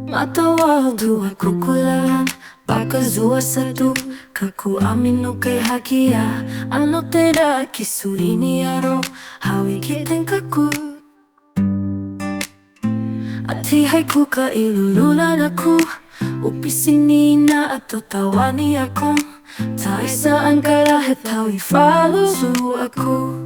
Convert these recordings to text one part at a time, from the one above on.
Matawag dua kukulan Pakazua satu Kaku aminu kay hakia Ano teda kisuri ni aro Hawi kiteng kaku Ati hai ku ka ilululan aku Upisini na ato tawani ako Ta isaan kahit hawi follow su aku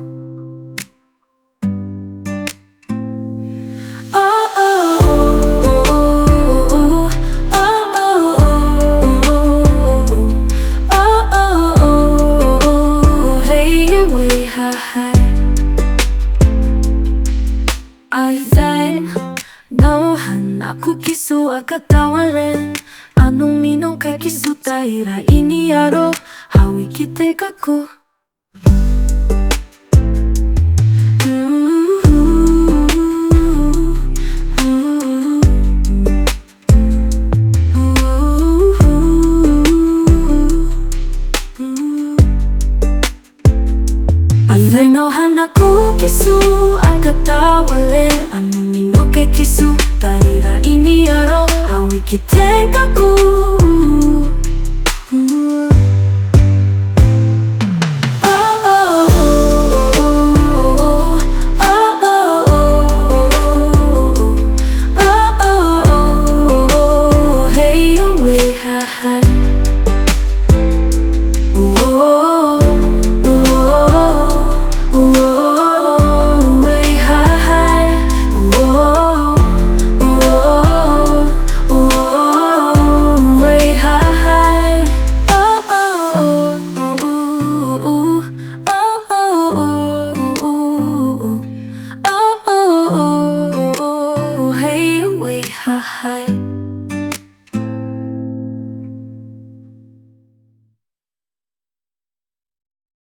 Nauhan aku kisu agatawaran Anong minong kay kisu taira iniaro Hawi kite kaku Nauhan aku kisu agatawaran Anong minong kay kisu taira iniaro Hawi kite kaku